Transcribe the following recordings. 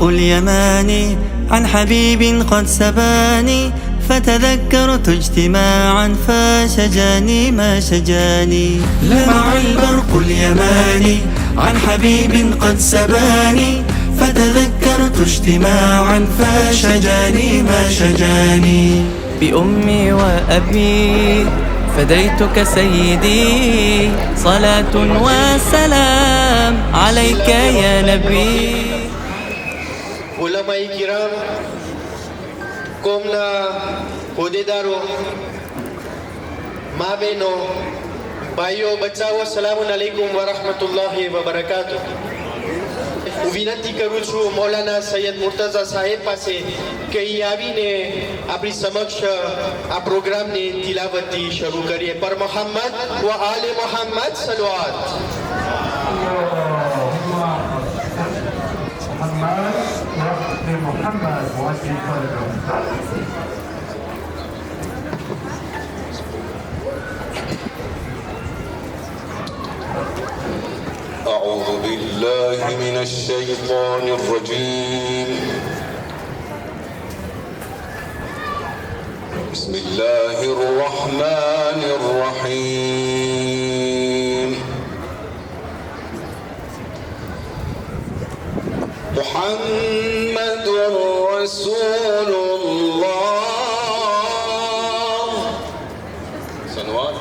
البرق اليماني عن حبيب قد سباني، فتذكرت اجتماعا فشجاني ما شجاني. لمع البرق اليماني عن حبيب قد سباني، فتذكرت اجتماعا فشجاني ما شجاني. بأمي وأبي فديتك سيدي، صلاة وسلام عليك يا نبي. उलमाए किराम, કોમના હોદ્દેદારો, મા બહેનો, ભાઈઓ બચ્ચાઓ, સલામુન અલૈકુમ વરહમતુલ્લાહિ વબરકાતુહ. હું વિનંતી કરું છું મૌલાના સૈયદ મુર્તઝા સાહેબ પાસે કે અહીં આવીને આપણી સમક્ષ આ પ્રોગ્રામની તિલાવતી શરૂ કરીએ. પર મોહમ્મદ વ આલે મોહમ્મદ સલવાત. أعوذ بالله من الشيطان الرجيم. بسم الله الرحمن الرحيم. محمد رسول الله. صلوات.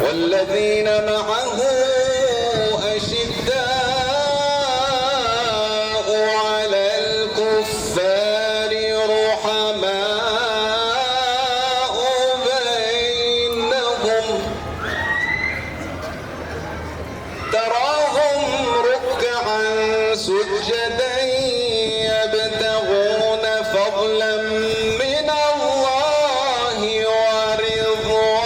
والذين معه أشداء على الكفار رحماء بينهم، تراهم ركعا سجدا يبتغون فضلا من الله ورضوانا،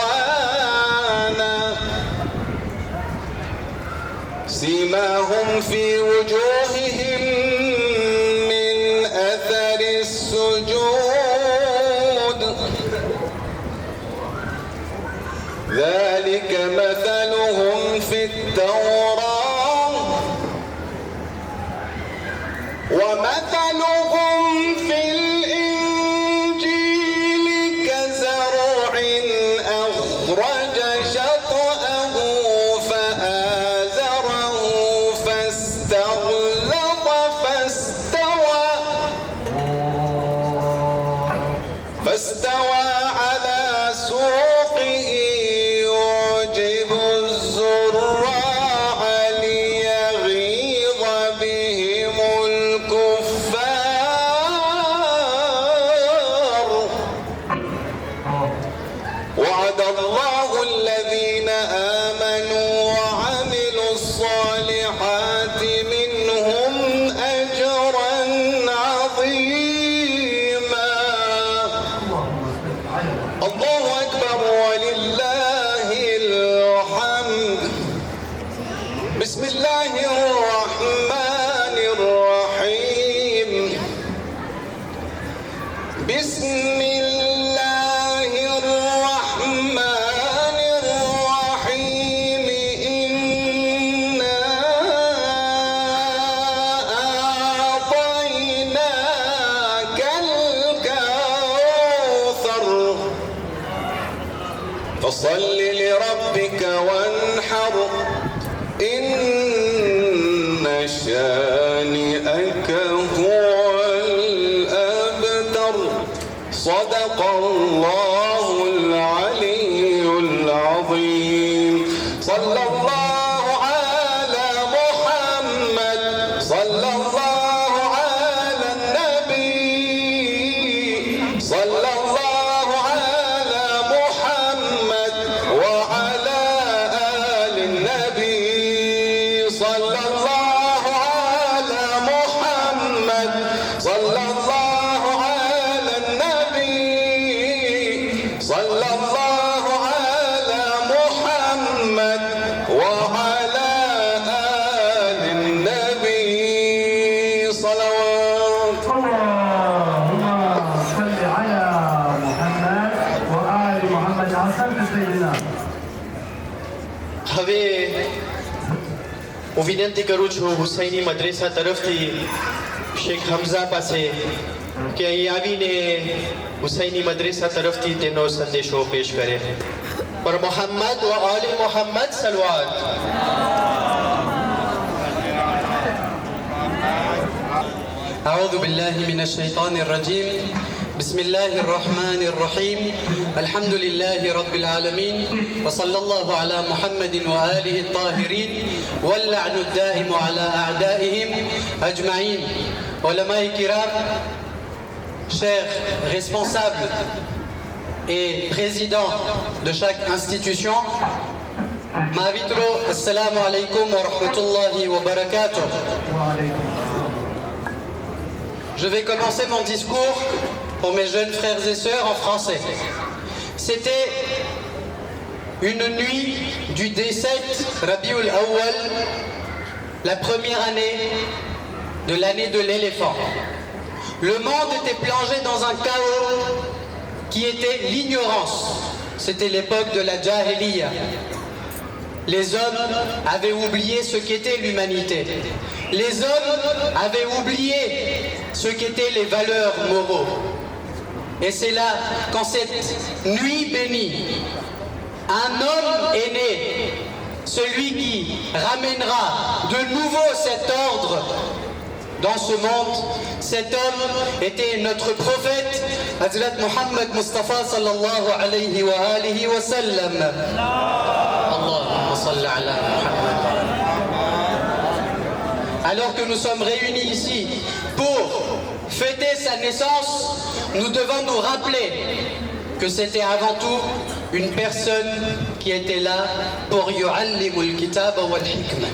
سيماهم في وجوههم من أثر السجود، ذلك مثلهم في التوراة ومثلهم في الإنجيل كزرع أخرج شطأه فآزره فاستغلظ فاستوى على سوقه يعجب الزراع ليغيظ بهم الكفار. وعد الله الذين آمنوا وعملوا الصالحات منهم أجرا عظيما. الله أكبر ولله الحمد. بسم الله الرحمن الرحيم. بسم الله الرحمن الرحيم. إنا أعطيناك الكوثر، فصل لربك وانحر، إن شانئك هو الأبتر. صدق الله العلي العظيم. صلى الله على محمد، صلى الله على النبي، صلى الله على محمد وعلى آل النبي، صلى الله હું વિનંતી કરું છું હુસૈની મદ્રેસા તરફથી શેખ હમઝા પાસે કે અહીં આવીને હુસૈની મદ્રેસા તરફથી તેનો સંદેશો પેશ કરે. પર મોહમ્મદ વ આલે Mohammad સલવાત. أعوذ بالله من الشيطان الرجيم بسم الله الرحمن الرحيم الحمد لله رب العالمين وصلى الله على محمد وآله الطاهرين واللعن الدائم على أعدائهم أجمعين. علماء كرام, chers responsables et présidents de chaque institution, Mavitro, assalamu alaikum wa rahmatullahi wa barakatuh. Je vais commencer mon discours pour mes jeunes frères et sœurs en français. C'était une nuit du D7 Rabiul Awwal, la première année de l'année de l'éléphant. Le monde était plongé dans un chaos qui était l'ignorance. C'était l'époque de la Jahiliya. Les hommes avaient oublié ce qu'était l'humanité. Les hommes avaient oublié ce qu'étaient les valeurs moraux. Et c'est là qu'en cette nuit bénie, un homme est né, celui qui ramènera de nouveau cet ordre dans ce monde. Cet homme était notre prophète, Hazrat Muhammad Mustafa sallallahu alayhi wa alihi wa sallam. Allahumma salli ala Muhammad. Alors que nous sommes réunis ici pour fêter sa naissance, nous devons nous rappeler que c'était avant tout une personne qui était là pour yu'allimul kitab wal hikma.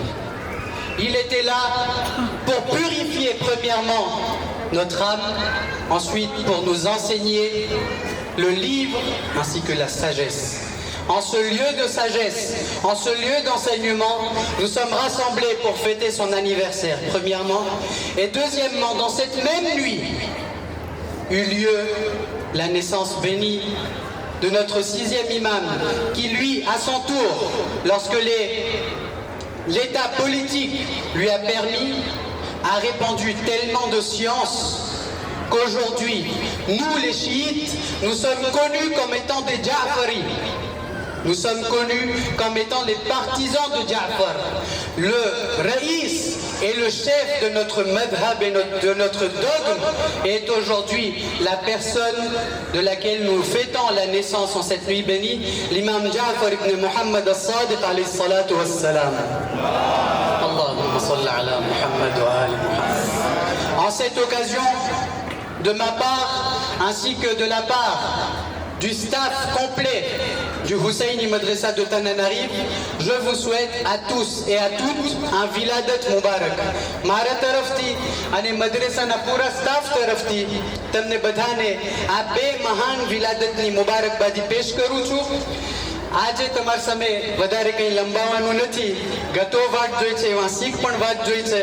Il était là pour purifier premièrement notre âme, ensuite pour nous enseigner le livre ainsi que la sagesse. En ce lieu de sagesse, en ce lieu d'enseignement, nous sommes rassemblés pour fêter son anniversaire, premièrement. Et deuxièmement, dans cette même nuit, eut lieu la naissance bénie de notre 6e imam, qui lui, à son tour, lorsque l'état politique lui a permis, a répandu tellement de science qu'aujourd'hui, nous les chiites, nous sommes connus comme étant des Ja'fari. Nous sommes connus comme étant les partisans de Ja'far. Le raïs et le chef de notre madhab et de notre dogme est aujourd'hui la personne de laquelle nous fêtons la naissance en cette nuit bénie, l'imam Ja'far ibn Muhammad as-Sadiq alayhi salatu wassalam. Allahumma salli ala Muhammad wa ali Muhammad. En cette occasion, de ma part ainsi que de la part du staff complet du Husseini Madrasa de Tananarive, je vous souhaite à tous et à toutes un Viladat Mubarak. Mara tarafti અને મદ્રેસાના પૂરા staff તરફથી તમને બધાને આ બે મહાન વિલાદતની મુબારકબાદી પેશ કરું છું. આજે તમારા સામે વધારે કંઈ લંબાવવાનું નથી. ગતો વાત જોઈ છે એવા શીખ પણ વાત જોઈ છે.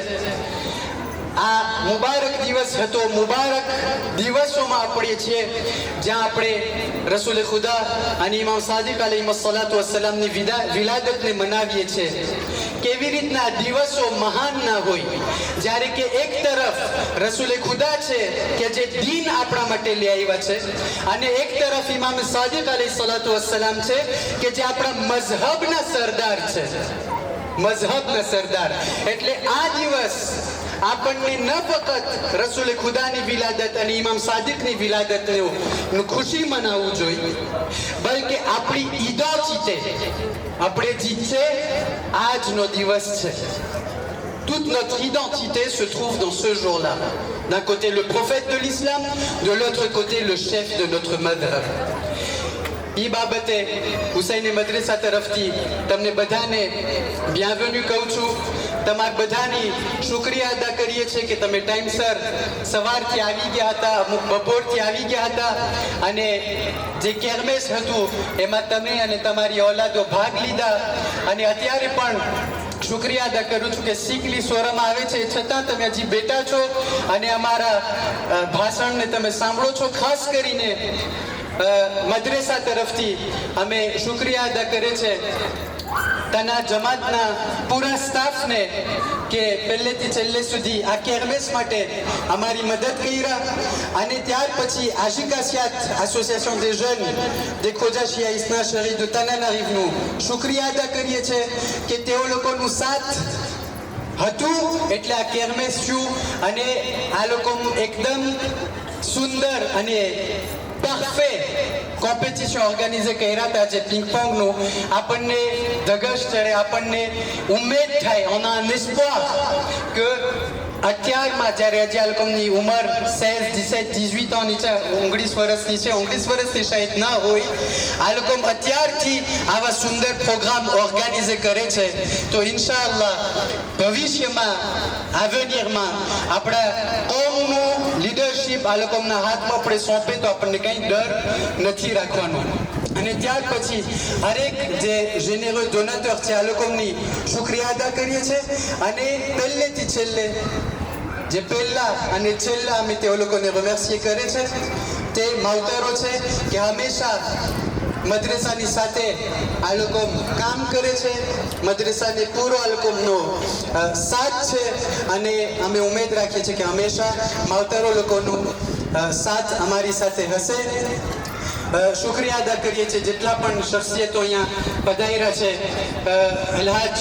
આ મુબારક દિવસ હતો. મુબારક દિવસોમાં આપણે છીએ જ્યાં આપણે રસૂલ ખુદા અને ઇમામ સાદિક અલૈહિસ્સલાતુ વસ્સલામની વિલાદતને મનાવીએ છીએ. કેવી રીતના દિવસો મહાન ના હોય, જ્યારે કે એક તરફ રસૂલ ખુદા છે કે જે દીન આપણા માટે લઈ આવ્યા છે, અને એક તરફ ઇમામ સાદિક અલૈહિસ્સલાતુ વસ્સલામ છે કે જે આપણા મઝહબના સરદાર છે. મઝહબના સરદાર એટલે આ દિવસ આપણને ન ફક્ત રસૂલ ખુદાની વિલાદત અને ઇમામ સાદિકની વિલાદતનું ખુશી મનાવવું જોઈએ, બલકે આપણી identité, આપણે જીતે આજનો દિવસ છે. Toute notre identité se trouve dans ce jour-là. D'un côté le prophète de l'islam, de l'autre côté le chef de notre madhab. ઈ બાબતે હુસૈની મદ્રેસા તરફથી તમને બધાને bienvenue કહું છું. તમારા બધાની શુક્રિયા અદા કરીએ છીએ કે તમે ટાઈમસર સવારથી આવી ગયા હતા, અમુક બપોરથી આવી ગયા હતા, અને જે કેરમેસ હતું એમાં તમે અને તમારી ઓલાદો ભાગ લીધા. અને અત્યારે પણ શુક્રિયા અદા કરું છું કે શીખલી સ્વરમાં આવે છે છતાં તમે હજી બેઠા છો અને અમારા ભાષણને તમે સાંભળો છો. ખાસ કરીને મદ્રેસા તરફથી અમે શુક્રિયા અદા કરે છે તના જમાતના પૂરા સ્ટાફને કે પહેલેથી છેલ્લે સુધી આ કેરમેસ માટે અમારી મદદ કર્યા અને ત્યાર પછી આશિકાસિયાત association des jeunes des Khoja Shia Isna શરીદ તનાનારીફનું શુક્રિયા અદા કરીએ છીએ કે તેઓ લોકોનું સાથ હતું એટલે આ કેરમેસ છું અને આ લોકો એકદમ સુંદર અને પરફેક્ટ કોમ્પિટિશન ઓર્ગેનાઇઝ કર્યા હતા જે પિંગપોંગનું આપણને ધગશ ચડે આપણને ઉમેદ થાય on a un espoir que અત્યારમાં જ્યારે હજી આ લોકોની ઉંમર 16, 17, 18 ની છે 19 વર્ષની છે 19 વર્ષથી શાયદ ના હોય આ લોકો અત્યારથી આવા સુંદર પ્રોગ્રામ ઓર્ગેનાઇઝ કરે છે તો ઇન્શાઅલ્લાહ ભવિષ્યમાં આવનિરમાં આપણા કોમનું લીડરશિપ આ લોકોના હાથમાં આપણે સોંપે તો આપણને કંઈ ડર નથી રાખવાનો અને ત્યાર પછી હરેક જે જેનેરલ ડોનેટર છે આ લોકોની શુક્રિયા અદા કરીએ છીએ અને પહેલેથી છેલ્લે જે પહેલા અને છેલ્લા અમે તે લોકોને રિમર્સિએ કરે છે તે માવતરો છે કે હંમેશા મદ્રેસાની સાથે આ લોકો કામ કરે છે મદ્રેસાને પૂરો આ લોકોનો સાથ છે અને અમે ઉમેદ રાખીએ છીએ કે હંમેશા માવતરો લોકોનો સાથ અમારી સાથે હશે શુક્રિયા અદા કરીએ છીએ જેટલા પણ શખ્સિયતો અહીંયા પધાર્યા છે અલહાજ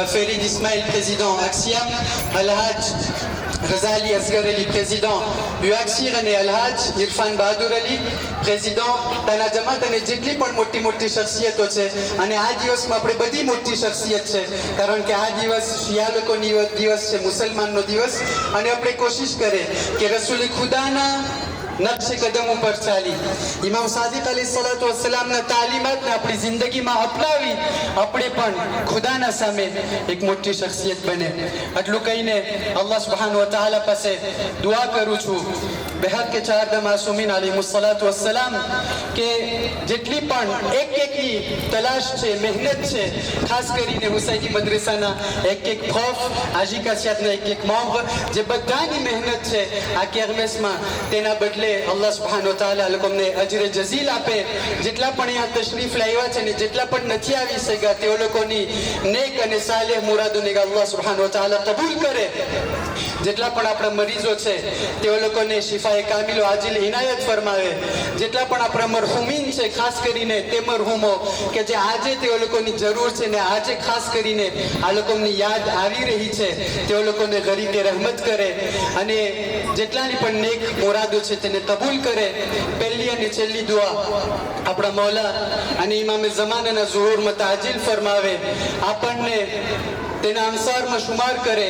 ફરીદ ઇસ્માઇલ પ્રેસિડન્ટ અક્સિયમ અલહાજ Ghazali Asghar Ali, président UAXIR અને અલહાજ ઇરફાન બહાદુર અલી પ્રેસિડન્ટ તના જમાત અને જેટલી પણ મોટી મોટી શખ્સિયતો છે અને આ દિવસમાં આપણે બધી મોટી શખ્સિયત છે કારણ કે આ દિવસ શિયા લોકોની દિવસ છે મુસલમાનનો દિવસ અને આપણે કોશિશ કરે કે રસૂલ ખુદાના નકશે કદમ ઉપર ચાલી ઇમામ સાદિક અલૈહિસ્સલાતુ વસ્સલામના તાલીમાતને આપણી જિંદગીમાં અપનાવી આપણે પણ ખુદાના સામે એક મોટી શખ્સિયત બને આટલું કહીને અલ્લાહ સુબ્હાનહુ વ તઆલા પાસે દુઆ કરું છું બેહદ કે ચાર માસૂમીન અલૈહિસ્સલાતુ વસ્સલામ કે જેટલી પણ એકની તલાશ છે મહેનત છે ખાસ કરીને હુસૈની મદ્રેસાના એક પ્રોફ આશિકાસિયાતના એક મેમ્બર જે બધાની મહેનત છે આ કેરમેસમાં તેના બદલે અલ્લાહ સુબ્હાનહુ વ તઆલા લોકોને અજર જઝીલ આપે જેટલા પણ અહીંયા તશરીફ લાવ્યા છે ને જેટલા પણ નથી આવી શક્યા તેઓ લોકોની નેક અને સાલેહ મુરાદોને અલ્લાહ સુબ્હાનહુ વ તઆલા કબૂલ કરે જેટલા પણ આપણા મરીઝો છે તેઓ લોકોને શિફાએ કામિલો આજીલ ઇનાયત ફરમાવે જેટલા પણ આપણા મરહુમીન છે ખાસ કરીને તે મરહુમો કે જે આજે તેઓ લોકોની જરૂર છે ને આજે ખાસ કરીને આ લોકોની યાદ આવી રહી છે તેઓ લોકોને ગરીકે રહેમત કરે અને જેટલાની પણ નેક મુરાદો છે તેને કબૂલ કરે પહેલી અને છેલ્લી દુઆ આપણા મૌલા અને ઇમામે ઝમાનાના ઝુહુરમાં તાજીલ ફરમાવે આપણને તેના અંસારમાં શુમાર કરે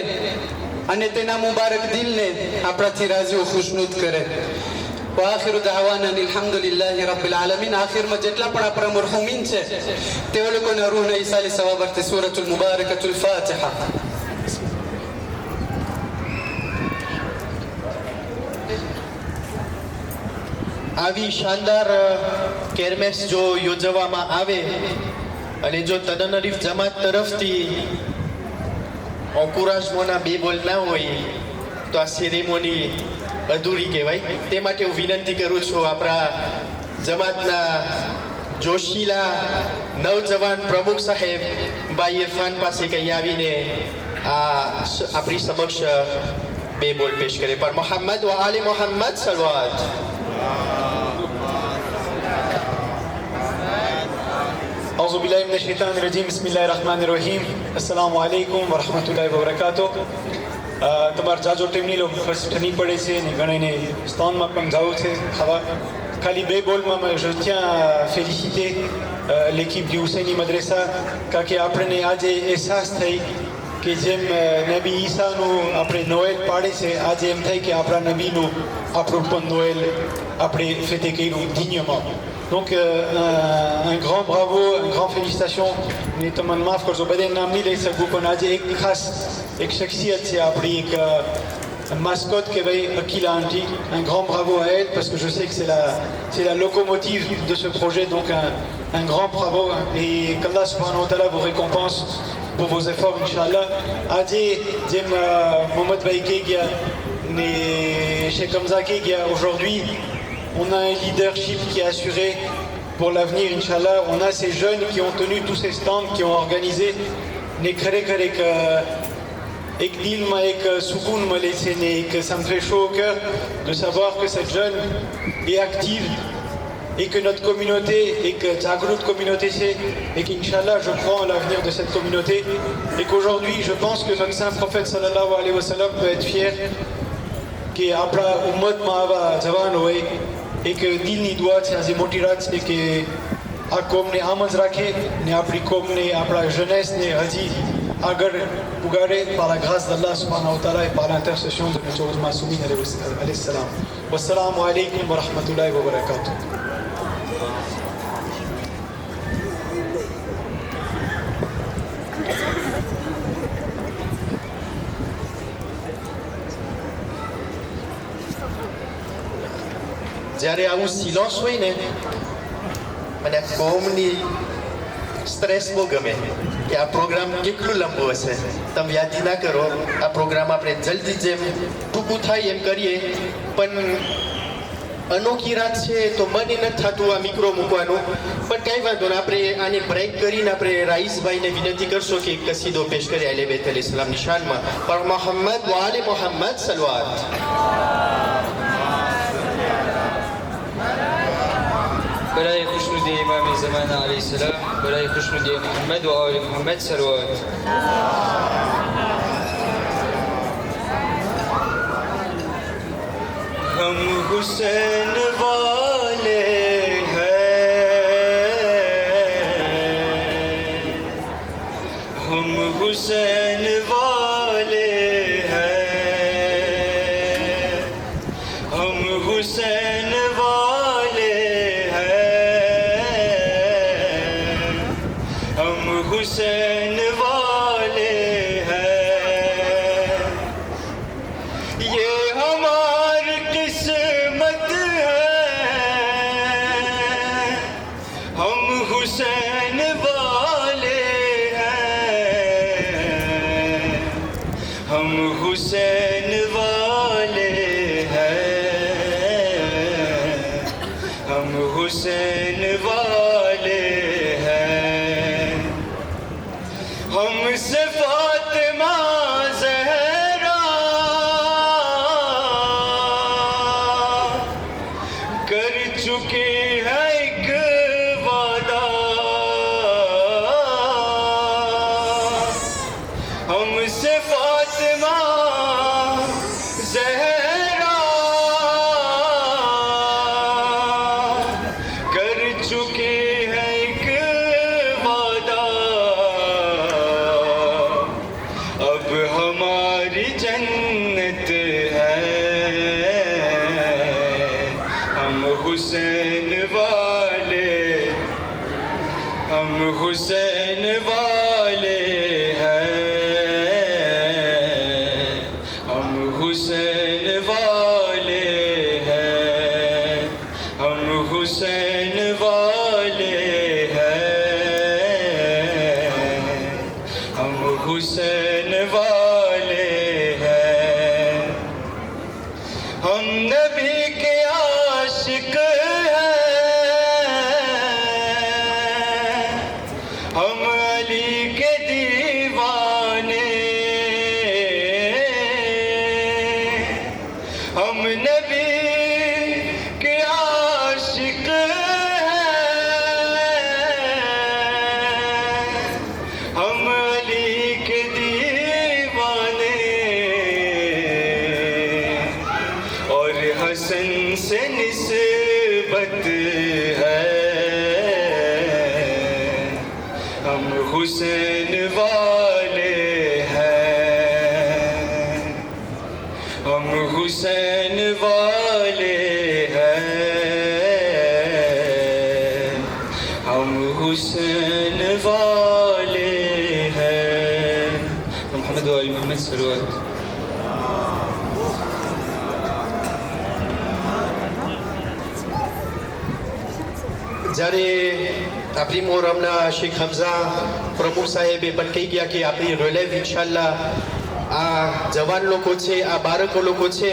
અને તેના મુબારક દિલને આપણાથી રાજીઓ ખુશનુદ કરે وآخر دعوانا الحمد لله رب العالمين آخر ما جتلا પણ આપણા મરહુમીન છે તેઓ લોકોના રૂહને ઈસાલે સવાબરતે સૂરતુલ મુબારકતુલ ફાતિહા આવી શાનદાર કેરમેસ જો યોજવામાં આવે અને જો તદનરીફ જમાત તરફથી ઓકુરાજમોના બે બોલ ના હોય તો આ સેરેમોની અધૂરી કહેવાય તે માટે હું વિનંતી કરું છું આપણા જમાતના જોશીલા નવજવાન પ્રમુખ સાહેબ ભાઈ ઇરફાન પાસે કંઈ આવીને આપણી સમક્ષ બે બોલ પેશ કરે પર મોહમ્મદ વ આલે મોહમ્મદ સલવાત أعوذ بالله من الشيطان الرجيم بسم الله الرحمن الرحيم السلام عليكم ورحمة الله وبركاته તમારે જાજો ટીમની લોકો ફર્સ્ટ નહીં પડે છે ને ઘણાને સ્થાનમાં પણ જવું છે ખાવા ખાલી બે બોલમાં je tiens à féliciter l'équipe du Husseini Madrasa કારણ કે આપણને આજે અહેસાસ થઈ કે જેમ નબી ઈસાનું આપણે નોએલ પાડે છે આજે એમ થાય કે આપણા નબીનું આપણું પણ નોએલ આપણે ફેતે કર્યું dignement. Donc un grand bravo, un grand félicitations. Mais tout le monde m'affre que je vais donner les sacs qu'on a dit grâce et shakhsiyat c'est appris que mascotte qui va Akila Anti. Un grand bravo à elle parce que je sais que c'est la locomotive de ce projet. Donc un grand bravo et qu'Allah subhanahu wa ta'ala vous récompense pour vos efforts, Inch'Allah. Adi, Dim Mohamed Baïkegia, Cheikh Hamza Kegia, aujourd'hui, on a un leadership qui est assuré pour l'avenir, Inch'Allah. On a ces jeunes qui ont tenu tous ces stands, qui ont organisé. Ne khare khare ek dil ma ek soukoun ma laissé et ça me fait chaud au cœur de savoir que cette jeune est active et que notre communauté et que Zagrut communauté c'est et qu'Inch'Allah je crois en l'avenir de cette communauté et qu'aujourd'hui je pense que notre saint prophète sallallahu alayhi wa sallam peut être fier que apna ummat maava jawan hoye et que dil ni dua c'est assez motirat et que આ કોમને આમ જ રાખે ને આપણી કોમને આપણા jeunesse ને હજી આગળ ઉગાડે par la grâce d'Allah subhanahu wa ta'ala et par l'intercession de notre Massoumine alayhi salam. Wassalamu alaikum wa rahmatullahi wa barakatuh. જ્યારે આવું સિલોન્સ હોય ને મને આ કોમની સ્ટ્રેસ બહુ ગમે કે આ પ્રોગ્રામ કેટલું લંબો હશે તમે યાદી ના કરો આ પ્રોગ્રામ આપણે જલ્દી જેમ ટૂંકું થાય એમ કરીએ પણ અનોખી રાત છે તો મને નથી થતું આ મિક્રો મૂકવાનું પણ કંઈ વાંધો નહીં આપણે આને બ્રેક કરીને આપણે રાઈસભાઈને વિનંતી કરશો કે એક કસીદો પેશ કરે અલે બેત અલી સલામની શાનમાં પર મોહમ્મદ વ આલે મોહમ્મદ સલવાત برای خوشنودی امام زمان علیه السلام برای خوشنودی محمد و آل محمد صلوات हम हुसैन वाले हैं हम हुसैन वाले हैं हम हुसैन वाले हम हुसैन वाले हैं ये हमारी किस्मत है हम हुसैन वाले हैं हम हुसैन वाले हैं हम हुसैन वाले हैं हमसे फातिमा ज़हरा कर चुकी है एक वादा हमसे फातिमा ज़हरा कर चुकी है एक वादा अब हमारी जन्नत है हम हुसैन वाले हम हुसैन वाले हैं हम हुसैन वाले हैं हम हुसैन वाले हैं हम हुसैन वाले हैं हम नबी के आशिक हैं हम अली के दीवाने हम नबी के आशिक हैं हम अली के दीवाने और हसन से निस्बत है हम हुसैन वाले हैं हम हुसैन वाले हैं हम हुसैन वाले हैं محمد و آل محمد صلوات જ્યારે આપણી મોહરમના શેખ હમઝા પ્રમુખ સાહેબે પણ કહી ગયા કે આપણી રિલેવ ઇન્શાલ્લાહ આ જવાન લોકો છે આ બાળકો લોકો છે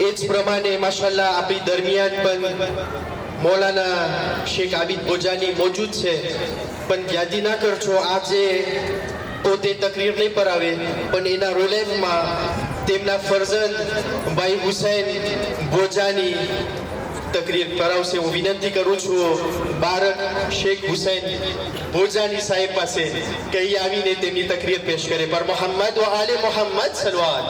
એ જ પ્રમાણે માશાલ્લાહ આપણી દરમિયાન પણ મૌલાના શેખ આબિદ બોજાની મોજૂદ છે, પણ યાદી ના કરજો આજે પોતે તકરીર નહીં પરાવે, પણ એના રોલેમાં તેમના ફરજંદ ભાઈ હુસૈન બોજાની તકરીર કરાવશે. હું વિનંતી કરું છું બારક શેખ હુસૈન બોજાની સાહેબ પાસે કે અહીં આવીને તેમની તકરીર પેશ કરે. પર મોહમ્મદ વ આલે મોહમ્મદ સલવાત.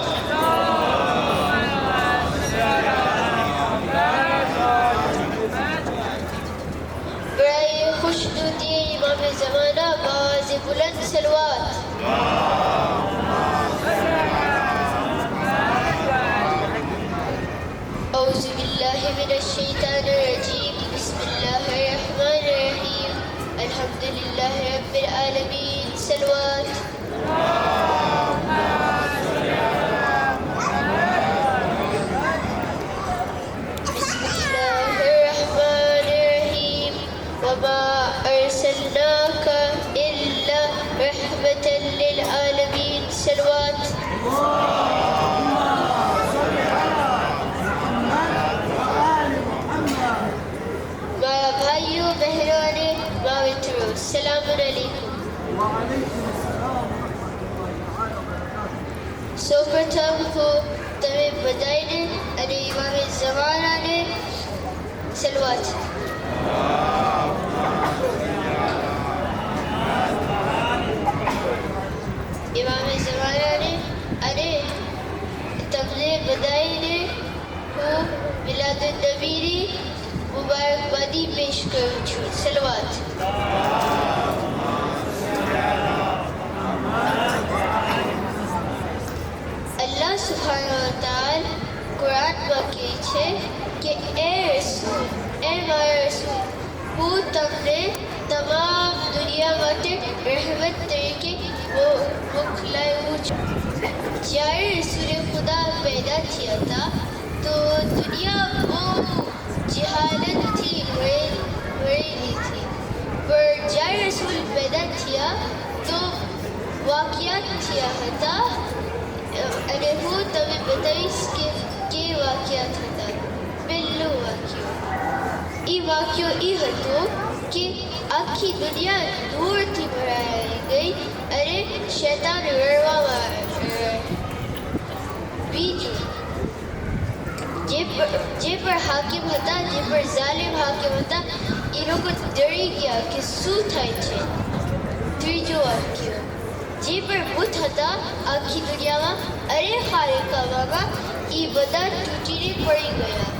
बड़े खुशनुदी इमाम ज़माना बाज़ बुलंद सलवात. औज़ु बिल्लाहि मिनश शैतानिर रजीम. बिस्मिल्लाहिर रहमानिर रहीम. अल्हम्दुलिल्लाहि रब्बिल आलमीन. सलवात. وما أرسلناك إلا رحمة للعالمين. सलवात. मारा भाइयों बहनों ने मित्रों सलाम अलैकुम. સૌપ્રથમ હું તમે બધાને અને ઇમામે ઝમાનાને સલવાત. इमाम ज़माना ने अरे तमने बधाईने હું મિલાદુન નબીની મુબારકબાદી પેશ કરું છું. સલવાત. અલ્લાહ સુબ્હાનહુ વ તઆલા કુરાનમાં કહે છે કે એ રસૂલ, એ મારા રસૂલ, હું તમને તમામ દુનિયા માટે રહેમત તરીકે મોકલાયું છું. જ્યારે રસૂલે ખુદા પેદા થયા હતા તો દુનિયા બહુ જહાલતથી ભરેલી હતી, પણ જ્યારે રસૂલ પેદા થયા તો વાકિયાત થયા હતા અને હું તમને બતાવીશ કે વાકિયાત હતા. પહેલું વાક્ય એ હતો કે આખી દુનિયા ધૂળથી ભરાઈ ગઈ અને શૈતાન રડવામાં આવ્યા. બીજું, જે પર હાકિમ હતા, જે પર ઝાલિમ હાકિમ હતા, એ લોકો ડરી ગયા કે શું થાય છે. ત્રીજું વાક્ય, જે પર બુત હતા આખી દુનિયામાં અરે ખાલિકાવામાં, એ બધા તૂટીને પડી ગયા.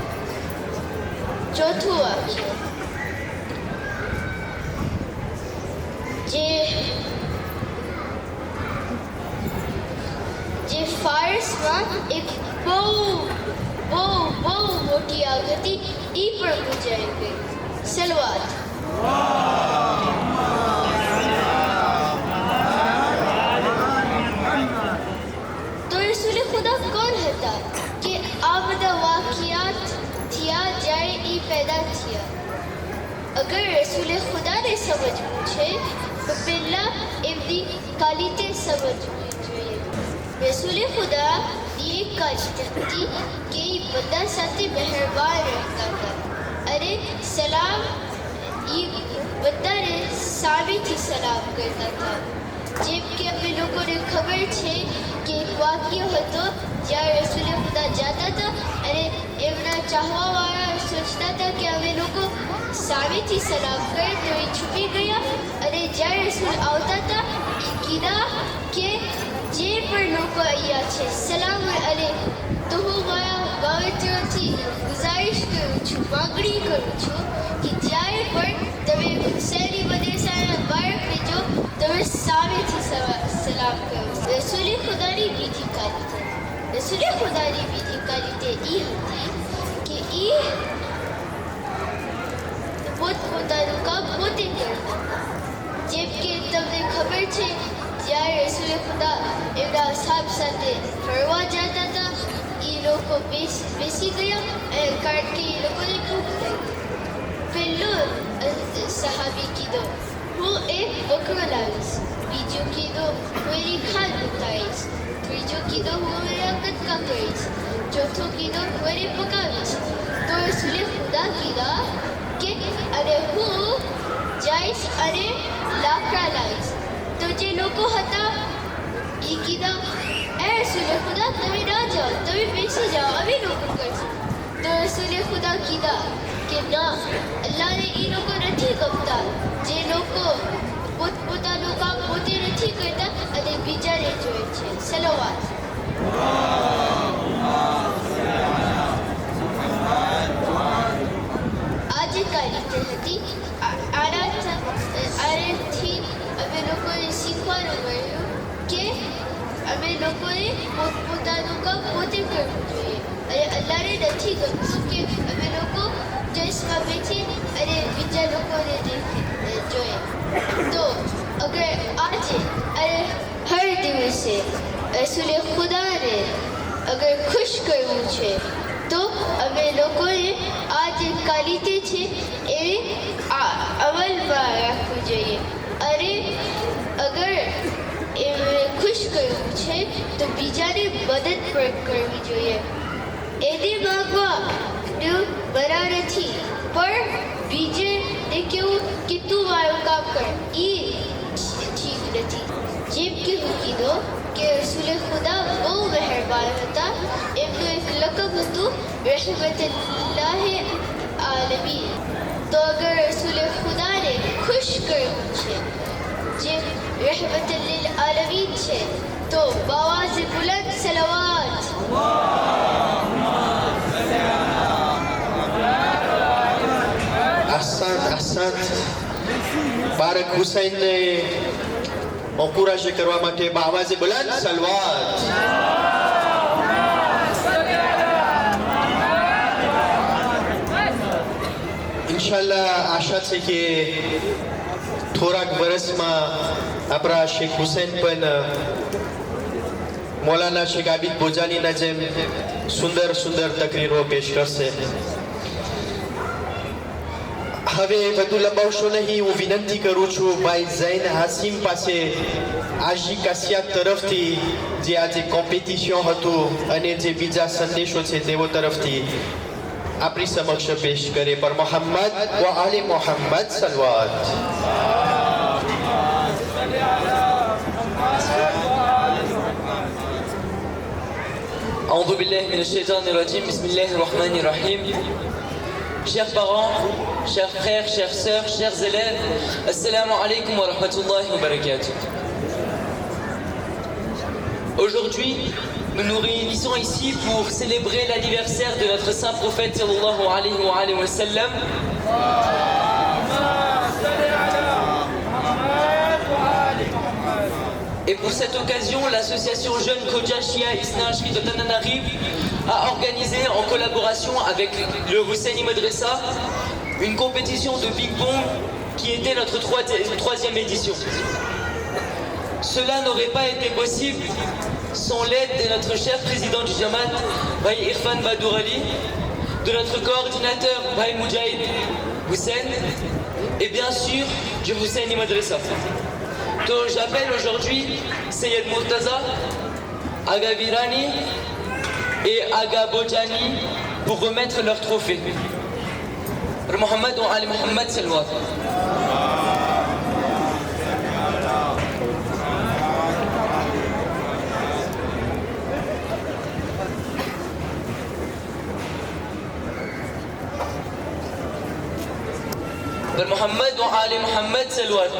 ચોથું વાક્ય, જે ફારસમાં એક બહુ મોટી આગ હતી એ પણ બુજાઈ ગઈ. સલવાત. તો રસૂલે ખુદા કોણ હતા કે આ બધા વાકિયાત થયા જ્યારે એ પેદા થયા? અગર રસૂલે ખુદાને સમજવું છે તો પહેલા એમની ક્વોલિટી સમજવી જોઈએ. રસૂલે ખુદા એક ક્વોલિટી હતી કે એ બધા સાથે મહેરબાન રહેતા હતા અને સલામ એ બધાને સામેથી સલામ કરતા હતા. જેમ કે અમે લોકોને ખબર છે કે એક વાક્ય હતો જ્યારે રસૂલે ખુદા જતા હતા અને એમના ચાહવાવાળા સોચતા હતા કે અમે લોકો સામેથી સલામ કરે તો એ છુપી ગયા અને જ્યારે રસૂલ આવતા હતા એ કીધા કે જે પણ લોકો અહીંયા છે સલામ અલૈકુમ. તો હું મારા બાળકોથી ગુજારિશ કરું છું, માગણી કરું છું કે જ્યારે પણ તમે હુસૈની મદરસાના બાળકને જો તમે સામેથી સલામ કરો. રસૂલે ખુદાની બીજી ક્વોલિટી એ હતી કે એ પોતાનું કામ પોતે કરતા. જેમ કે તમને ખબર છે જ્યારે રસૂલે ખુદા એમના સાહેબ સાથે ફરવા જતા હતા એ લોકો બેસી ગયા કારણ કે એ લોકોને ભૂખ લાગી. પહેલો સહાબી કીધો હું એક બકરો લાવીશ, બીજું કીધું હું એની ખાંડ ઉતારીશ, ત્રીજું કીધું હું એના કટકા કરીશ, ચોથું કીધું હું એને પકાવીશ. તો રસૂલે ખુદા કીધા કે અરે હું જઈશ અને લાકડા લાવીશ. તો જે લોકો હતા એ કીધા એ રસૂલે ખુદા તમે ના જાઓ, તમે બેસી જાઓ, અમે લોકો કરશું. તો રસૂલે ખુદા કીધા કે ના, અલ્લાહને એ લોકો નથી ગમતા જે લોકો પોતાનું કામ પોતે નથી કરતા અને બીજાને જોઈ છે. સલાવત. આજે કાલી હતી. આનાથી અમે લોકોને શીખવાનું મળ્યું કે અમે લોકોએ પોતાનું કામ પોતે કરવું જોઈએ અને અલ્લાહને નથી ગમતું કે અમે લોકો ચશ્મા બેઠી અને બીજા લોકોને જોઈએ. તો અગર આજે અને હર દિવસે રસૂલે ખુદાને અગર ખુશ કરવું છે તો અમે લોકોએ આ જે ક્વોલિટી છે એ અમલમાં રાખવું જોઈએ. અને અગર એમને ખુશ કરવું છે તો બીજાને મદદ પણ કરવી જોઈએ. એને માગવાનું બરા નથી, પણ બીજાને કેવું કે તું મારું કામ કર, એ ઠીક નથી. જેમ કે હું કીધું કે રસૂલે ખુદા બહુ મહેરબાન હતા. એમનું એક લકબ હતું રહેમતુલ્લાહ આલમીન. તો અગર રસૂલે ખુદાને ખુશ કરવું છે જે રહેમતુલ્લિલ આલમીન છે તો બાવાઝ બુલંદ સલાવત. અહસાન. બારક હુસૈનને encouragé કરવા માટે બાવાઝે બુલંદ સલવાત. ઇન્શાલ્લાહ આશા છે કે થોડાક વર્ષમાં આપણા શેખ હુસૈન પણ મૌલાના શેખ આબિદ બોજાનીના જેમ સુંદર તકરીરો પેશ કરશે. હવે વધુ લંબાવશો નહીં. હું વિનંતી કરું છું ભાઈ ઝૈન હાસિમ પાસે આજી કાસિયા તરફથી જે આજે કોમ્પિટિશન હતું અને જે બીજા સંદેશો છે તેઓ તરફથી આપણી સમક્ષ પેશ કરે. પર મોહમ્મદ વ આલે Mohammad સલવાત. أعوذ بالله من الشيطان الرجيم. بسم الله الرحمن الرحيم. Chers parents, chers frères, chères sœurs, chers élèves, assalamu alaikum wa rahmatullahi wa barakatuh. Aujourd'hui, nous nous réunissons ici pour célébrer l'anniversaire de notre saint prophète sallallahu alayhi wa sallam. Et pour cette occasion, l'association Jeune Khoja Shia Isna Shri de Tananarive a organisé en collaboration avec le Husseini Madrasa une compétition de Big Bong qui était notre troisième édition. Cela n'aurait pas été possible sans l'aide de notre cher président du Jamaat, Bhai Irfan Badourali, de notre coordinateur Bhai Mujahid Hussein et bien sûr du Husseini Madrasa. Donc j'appelle aujourd'hui Sayyid Murtaza, Aga Virani et Aga Bojani pour remettre leur trophée. Mohamed ou Ali Mohamed Salwat. Mohamed ou Ali Mohamed Salwat.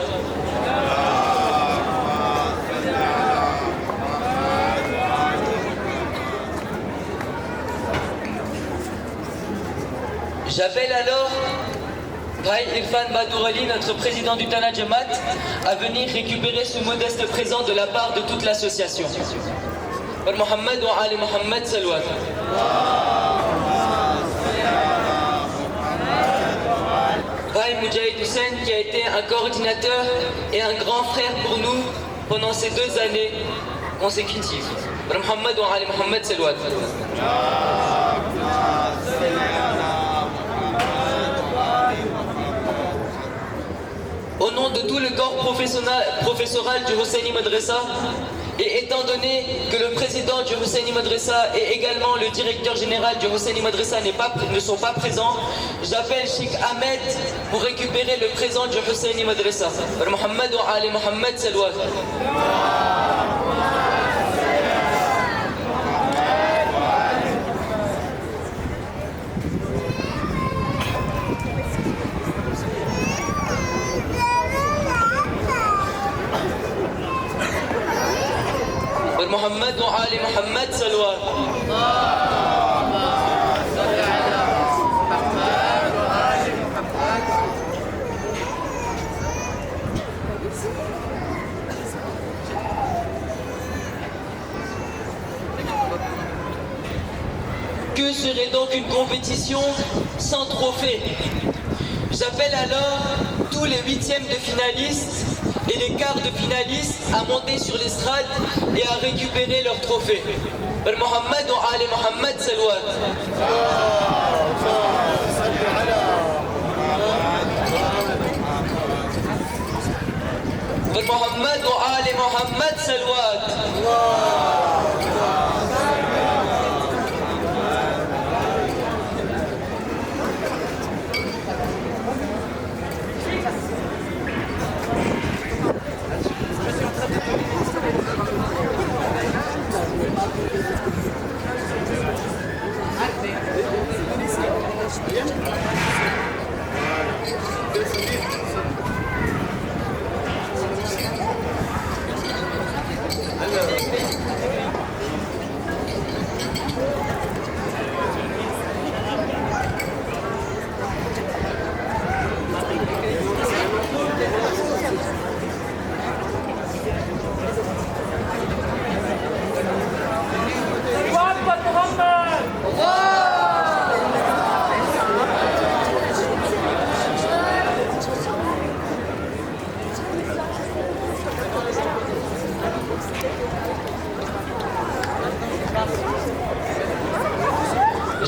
J'appelle alors Bhai Irfan Badourali, notre président du Tana Jamaat, à venir récupérer ce modeste présent de la part de toute l'association. Mohamed ou Ali Mohamed Salwat. Bhai Mujahid Hussein, qui a été un coordinateur et un grand frère pour nous pendant ces 2 années consécutives. Mohamed ou Ali Mohamed Salwat. Au nom de tout le corps professoral du Husseini Madrasa et étant étant donné que le président du Husseini Madrasa et également le directeur général du Husseini Madrasa ne sont pas présents, j'appelle Sheikh Ahmed pour récupérer le présent du Husseini Madrasa. Mohammed wa Ali Mohammed Salwat. محمد وآل محمد صلوات. Que serait donc une compétition sans trophée? J'appelle alors tous les huitièmes de finalistes et les quarts de finalistes à monter sur l'estrade et à récupérer leur trophée. Mohammed wa Ali Mohammed Salwat. Mohammed wa Ali Mohammed Salwat.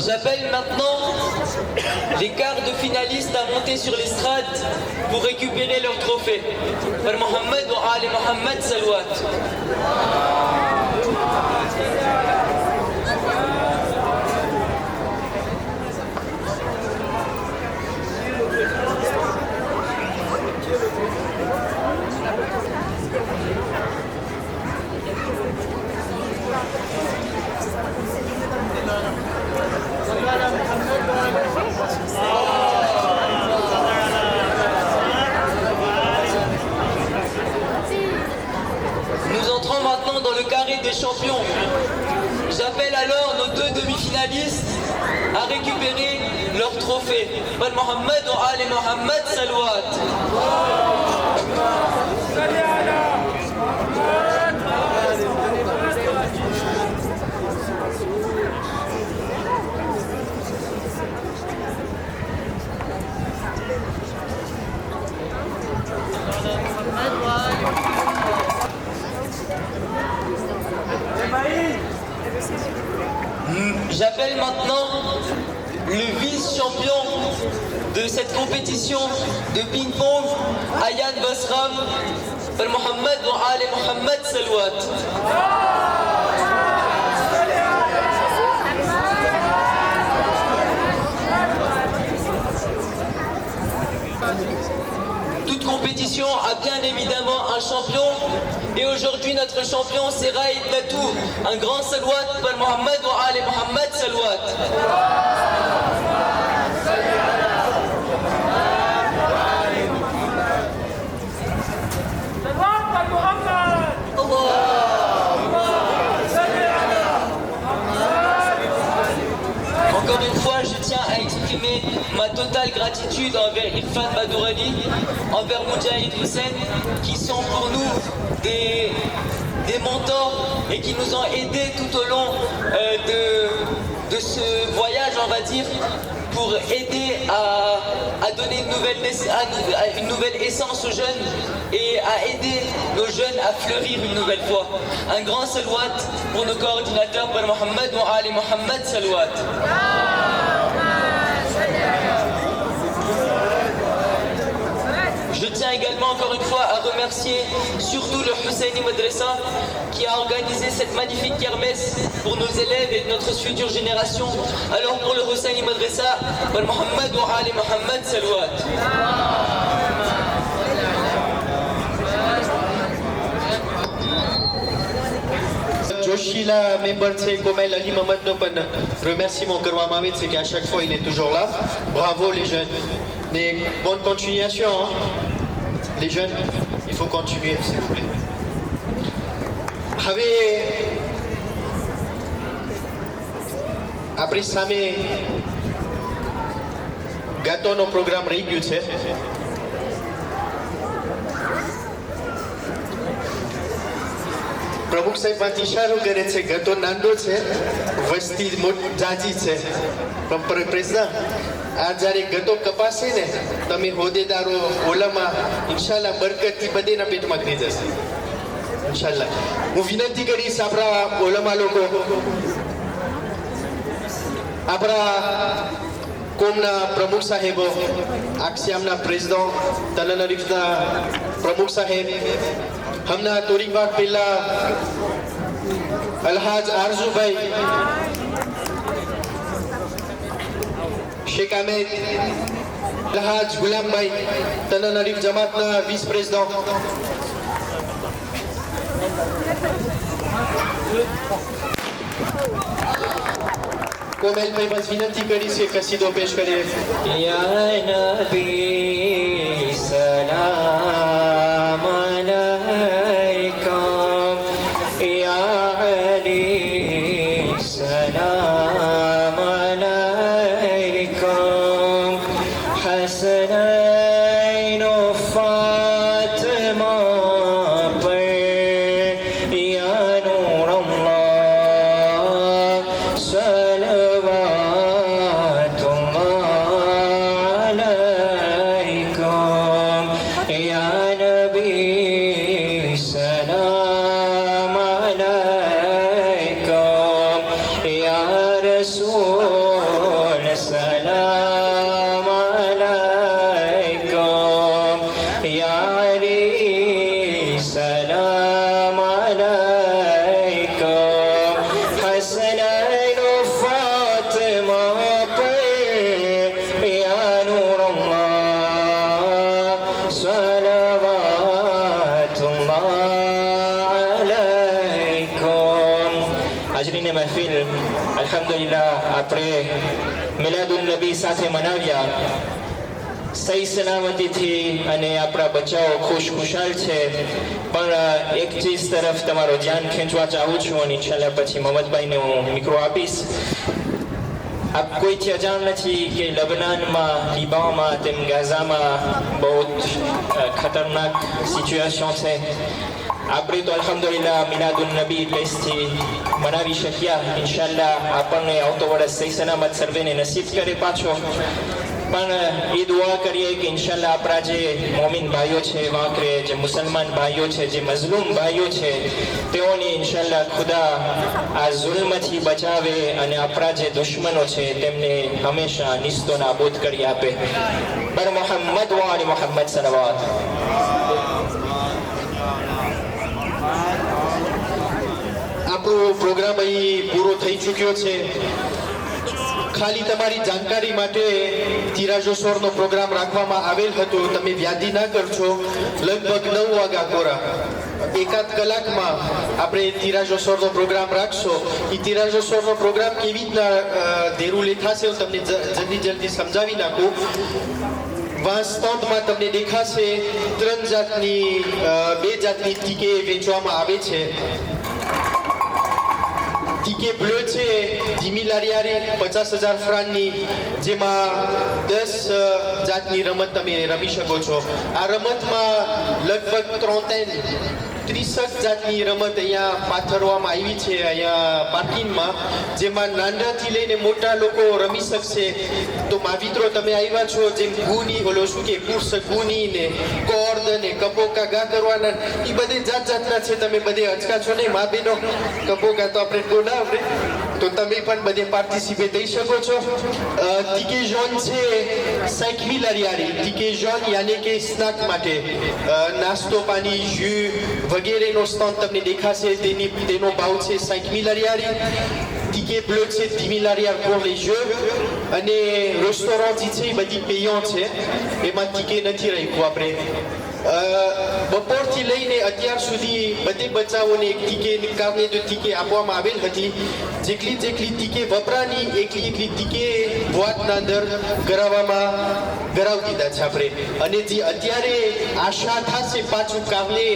J'appelle maintenant les quarts de finalistes à monter sur l'estrade pour récupérer leur trophée. Par Mohammed wa Ali Mohammed Salwat. Nous entrons maintenant dans le carré des champions. J'appelle alors nos deux demi-finalistes à récupérer leur trophée. Bal Mohammed wa Ali Mohammed Salwat. J'appelle maintenant le vice-champion de cette compétition de ping-pong, Ayaan Basram, Mohammed wa Ali Mohammed Salwat. Toute compétition a bien évidemment un champion et aujourd'hui notre champion c'est Raïd Latou, un grand salwat par Mohammed wa Ali Mohammed Salwat. Encore une fois, je tiens à exprimer ma totale gratitude envers Irfan Badourali, envers Moudjahid Hussein, qui sont pour nous des mentors et qui nous ont aidés tout au long de ce voyage, on va dire, pour aider à donner une nouvelle essence aux jeunes et à aider nos jeunes à fleurir une nouvelle fois. Un grand salwat pour nos coordinateurs, par Mohammed wa Ali Mohammed Salwat. Je tiens également encore une fois à remercier surtout le Husseini Madrasa qui a organisé cette magnifique kermesse pour nos élèves et notre future génération. Alors pour le Husseini Madrasa, Wal Muhammad wa Ali Muhammad Salawat. જોશીલા member છે કોમેલ અલી મોહમ્મદનો પણ remerciement કરવામાં આવે છે કે à chaque fois il est toujours là. Bravo les jeunes. Mais bonne continuation. Hein. Les jeunes, il faut continuer s'il vous plaît. હવે આપણી સામે ગાતોનો પ્રોગ્રામ રહી ગયો છે. પ્રમુખ સાહેબ માંથી ઇશારો કરે છે ગતો નાનો છે વસ્તી જાજી છે પણ પ્રેસિડન્ટ આ જ્યારે ગતો કપાશે ને તમે હોદ્દેદારો ઓલામાં ઇન્શાલ્લાહ બરકતથી બધેના પેટમાં થઈ જશે ઇન્શાલ્લાહ. હું વિનંતી કરીશ આપણા ઓલામાં લોકો આપણા કોમના પ્રમુખ સાહેબો આક્ષિયામના પ્રેસિડન્ટ તલન અરીફના પ્રમુખ સાહેબ हमना तोरीबाग पेला अलहाज आरजू भाई शेख अहमद अलहाज गुलाम भाई तनन अरीफ जमातना विस प्रेसिडेंट कोमेल भाई बस विनती करी से कसीदो पेश करे. या नबी सलाम अलैकुम या अली सलाम अलैकुम हसनैन फातिमा पर या नूर अल्लाह હાજરીને મહેફિલ અલ્હમ્દુલિલ્લાહ આપણે મિલાદુલ નબી સાથે મનાવ્યા સહી સલામતીથી અને આપણા બચ્ચાઓ ખુશખુશાલ છે. પણ એક ચીજ તરફ તમારો ધ્યાન ખેંચવા ચાહું છું અને ઇન્શાલ્લાહ પછી મોહમ્મદભાઈને હું મિક્રો આપીશ. આપ કોઈથી અજાણ નથી કે લબનાનમાં લીબાનમાં તેમ ગાઝામાં બહુ ખતરનાક સિચ્યુએશન છે. આપણે તો અલ્હમ્દુલિલ્લાહ મિલાદુલ નબી દેશથી મનાવી શક્યા. ઇન્શાલ્લાહ આપણને આવતો વર્ષ સહી સલામત સર્વેને નસીબ કરે પાછો. પણ એ દુઆ કરીએ કે ઇન્શાલ્લાહ આપણા જે મોમિન ભાઈઓ છે વાંકરે જે મુસલમાન ભાઈઓ છે જે મઝલૂમ ભાઈઓ છે તેઓને ઇન્શાલ્લાહ ખુદા આ ઝુલ્મથી બચાવે અને આપણા જે દુશ્મનો છે તેમને હંમેશા નિસ્તો નાબૂદ કરી આપે. બર મોહમ્મદ વ આલી મોહમ્મદ સલવાત. આપણો પ્રોગ્રામ અહીં પૂરો થઈ ચૂક્યો છે. ખાલી તમારી જાણકારી માટે તિરાજોસોરનો પ્રોગ્રામ રાખવામાં આવેલ હતો. તમે વ્યાધિ ના કરશો. લગભગ 9 વાગ્યા કોરા એકાદ કલાકમાં આપણે તિરાજોસોરનો પ્રોગ્રામ રાખશો. એ તિરાજોસોરનો પ્રોગ્રામ કેવી રીતના ધેરું લેખાશે હું તમને જલ્દી સમજાવી નાખું. વાંસતોંતમાં તમને દેખાશે 2 જાતની ટીકે વેચવામાં આવે છે. ટીકે બ્લુ છે ધીમી લારિયારી 50,000 ફ્રાંકની, જેમાં 10 જાતની રમત તમે રમી શકો છો. આ રમતમાં લગભગ 30 જાતની રમત અહીંયા પાથરવામાં આવી છે અહીંયા પાર્કિંગમાં, જેમાં નાનાથી લઈને મોટા લોકો રમી શકશે. તો મિત્રો તમે આવ્યા છો જેમ ગુની ઓલો શું કે કુર્સ ગુની ને કોર્દ ને કપોકા ગા કરવાના એ બધે જાતના છે. તમે બધે અચકા છો નહીં મા બેનો. કપોકા તો આપણે ગોડા આપણે તો તમે પણ બધે પાર્ટિસિપેટ થઈ શકો છો ટીકે ઝોન છે 5000 રિયાલી ટીકે ઝોન યાની કે સ્નેક માટે નાસ્તો પાણી જ્યુ વગેરેનો સ્ટોલ તમને દેખાશે તેનો ભાવ છે 5000 રિયાલી ticket bleu છે 10 000 રિયાલ pour les jeux અને રેસ્ટોરન્ટ જે છે એ બધી પેયન્ટ છે એમાં ટિકિટ નથી રાખ્યું આપણે બપોરથી લઈને અત્યાર સુધી બધે બચ્ચાઓને એક ટિકિટ કારણે જો ટિકિટ આપવામાં આવેલ હતી જેટલી ટિકિટ વપરાની એકલી ટિકિટ બોટના અંદર કરાવી દીધા છે આપણે અને જે અત્યારે આશા થશે પાછું કારણે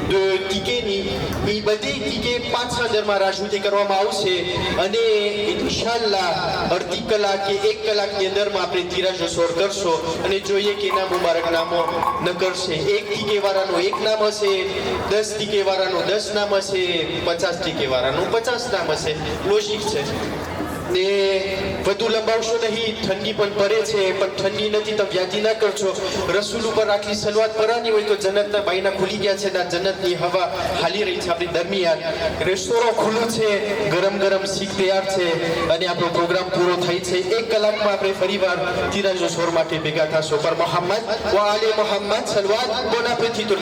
ટિકિટની એ બધી ટિકિટ 5,000 માં રાશી કરવામાં આવશે અને ઇન્શાલ્લાહ અડધી કલાક કે 1 કલાકની અંદરમાં આપણે તિરાજો સોર કરશો અને જોઈએ કે ના મુબારક નામો ન કરશે એક ટીકે વાળાનો એક નામ હશે 10 ટીકે વાળાનો 10 નામ હશે 50 ટીકે વાળાનો 50 નામ હશે લોજિક છે ને વધુ લંબાવશો નહીં ઠંડી પણ પડે છે પણ ઠંડી નથી તો વ્યાધિ ના કરશો રસૂલ ઉપર આટલી સલવાત પરાની હોય તો જન્નતના બાયના ખુલી ગયા છે ના જન્નતની હવા હાલી રહી છે આપણી દરમિયાન રેસ્ટોરન્ટ ખુલ્લું છે ગરમ શીખ તૈયાર છે અને આપણો પ્રોગ્રામ પૂરો થાય છે 1 કલાકમાં આપણે ફરીવાર તિરાજો સોર માટે ભેગા થશો પર મોહમ્મદ વ આલે મોહમ્મદ સલવાત બોન એપેટિટ